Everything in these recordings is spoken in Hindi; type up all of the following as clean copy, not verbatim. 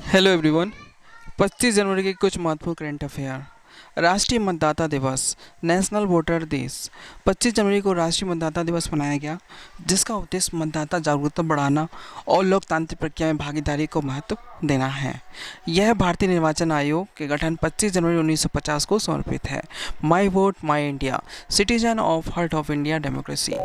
Hello everyone. 25 जनवरी के कुछ महत्वपूर्ण करंट अफेयर। राष्ट्रीय मतदाता दिवस, नेशनल वोटर डेज। 25 जनवरी को राष्ट्रीय मतदाता दिवस मनाया गया, जिसका उद्देश्य मतदाता जागरूकता बढ़ाना और लोकतांत्रिक प्रक्रिया में भागीदारी को महत्व देना है। यह भारतीय निर्वाचन आयोग के गठन 25 जनवरी 1950 को समर्पित है। माई vote my India, citizen of heart of India democracy.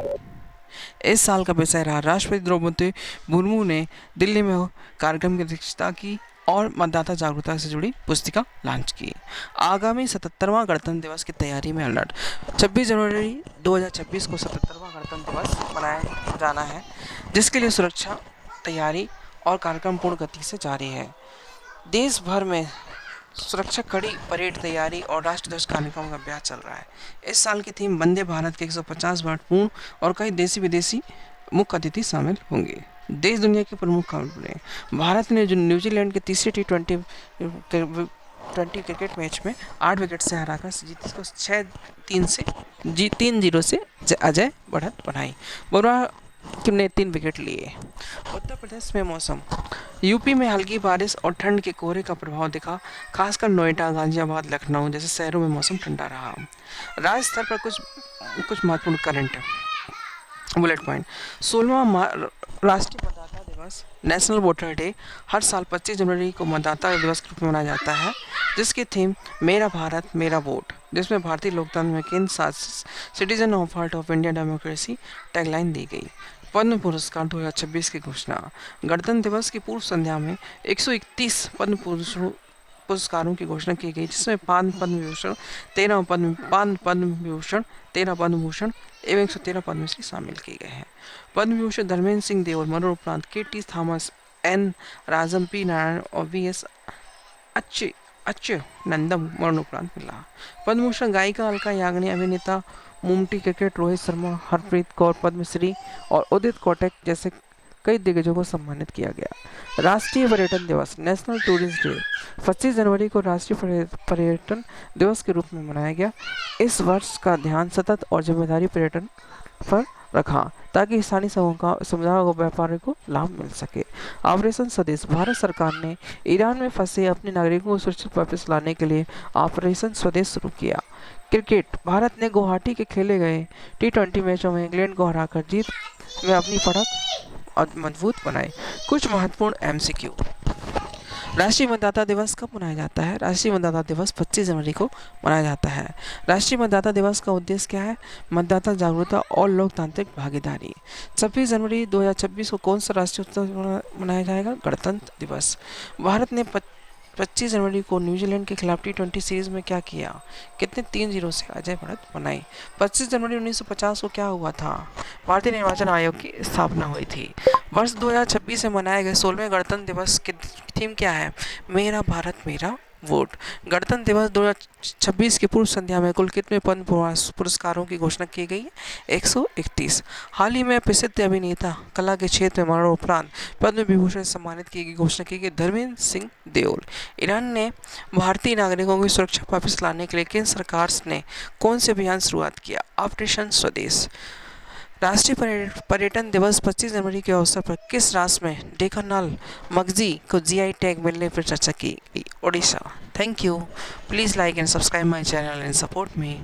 इस साल का विषय रहा राष्ट्रपति द्रौपदी मुर्मू ने दिल्ली में कार्यक्रम की अध्यक्षता की और मतदाता जागरूकता से जुड़ी पुस्तिका लॉन्च की। आगामी 77वां गणतंत्र दिवस की तैयारी में अलर्ट। 26 जनवरी 2026 को 77वां गणतंत्र दिवस मनाया जाना है, जिसके लिए सुरक्षा तैयारी और कार्यक्रम पूर्ण गति से जारी है। देश भर में सुरक्षा कड़ी, परेड तैयारी और राष्ट्रध्वज कार्यक्रम का अभ्यास चल रहा है। इस साल की थीम वंदे भारत के 150 महत्वपूर्ण और कई देशी विदेशी मुख्य अतिथि शामिल होंगे। देश दुनिया की प्रमुख खबरें। भारत ने जो न्यूजीलैंड के तीसरे T20 क्रिकेट मैच में 8 विकेट से हराकर जीत को 3-0 से अजय बढ़त बनाई। बुमराह ने 3 विकेट लिए। उत्तर प्रदेश में मौसम। यूपी में हल्की बारिश और ठंड के कोहरे का प्रभाव दिखा, खासकर नोएडा, गाजियाबाद, लखनऊ जैसे शहरों में मौसम ठंडा रहा। राज्य स्तर पर कुछ महत्वपूर्ण करंट बुलेट पॉइंट। 16वां राष्ट्रीय मतदाता दिवस, नेशनल वोटर डे, हर साल 25 जनवरी को मतदाता दिवस के रूप में मनाया जाता है, जिसकी थीम मेरा भारत मेरा वोट, जिसमें भारतीय लोकतंत्र में केंद्र शासित citizen of heart of India democracy tagline दी गई। पद्म पुरस्कार 2026 की घोषणा। गणतंत्र दिवस की पूर्व संध्या में 131 पद्म पुरस्कारों की घोषणा की गई, जिसमें 5 पद्म विभूषण, 13 पद्म भूषण एवं 113 पद्मश्री शामिल किए गए हैं। पद्म विभूषण धर्मेंद्र सिंह देओल मरणोपरांत के.टी. थॉमस, एन. राजम, पी. नारायण और वी.एस. अच्युतानंदन मरणोपरांत मिला। पद्म भूषण गायिका अलका याग्निक, अभिनेता मम्मूटी, क्रिकेट रोहित शर्मा, हरप्रीत कौर, पद्मश्री और उदित कोटक जैसे कई दिग्गजों को सम्मानित किया गया। राष्ट्रीय पर्यटन दिवस, नेशनल टूरिस्ट डे, 25 जनवरी को राष्ट्रीय पर्यटन दिवस के रूप में मनाया गया। इस वर्ष का ध्यान सतत और जिम्मेदारी पर्यटन पर रखा, ताकि स्थानीय समुदायों को व्यापारियों को लाभ मिल सके। ऑपरेशन स्वदेश, भारत सरकार ने ईरान में फंसे अपने नागरिकों को सुरक्षित वापस लाने के लिए ऑपरेशन स्वदेश शुरू किया। क्रिकेट, भारत ने गुवाहाटी के खेले गए T20 मैचों में इंग्लैंड को हराकर जीत में अपनी पकड़ और मजबूत बनाए। कुछ महत्वपूर्ण MCQ। राष्ट्रीय मतदाता दिवस कब मनाया जाता है? राष्ट्रीय मतदाता दिवस 25 जनवरी को मनाया जाता है। राष्ट्रीय मतदाता दिवस का उद्देश्य क्या है? मतदाता जागरूकता और लोकतांत्रिक भागीदारी। 26 जनवरी 2026 को कौन सा राष्ट्रीय उत्सव मनाया जाएगा? गणतंत्र दिवस। भारत ने 25 जनवरी को न्यूजीलैंड के खिलाफ T20 सीरीज में क्या किया? कितने 3-0 से अजय बढ़त बनाई। 25 जनवरी 1950 को क्या हुआ था? भारतीय निर्वाचन आयोग की स्थापना हुई थी। वर्ष 2026 में मनाए गए 16वें गणतंत्र दिवस की थीम क्या है? मेरा भारत मेरा वोट। गणतंत्र दिवस 2026 की पूर्व संध्या में कुल कितने पद्म पुरस्कारों की घोषणा की गई है? 131। हाल ही में प्रसिद्ध अभिनेता कला के क्षेत्र में मरणोपरांत पद्म विभूषण सम्मानित की घोषणा की गई धर्मेंद्र सिंह देओल। ईरान ने भारतीय नागरिकों की सुरक्षा वापस लाने के लिए केंद्र सरकार ने कौन से अभियान शुरुआत किया? ऑपरेशन स्वदेश। राष्ट्रीय पर्यटन दिवस 25 जनवरी के अवसर पर किस राष्ट्र में ढेंकानाल मगजी को GI टैग मिलने पर चर्चा की गई? Odisha. Thank you. Please like and subscribe my channel and support me.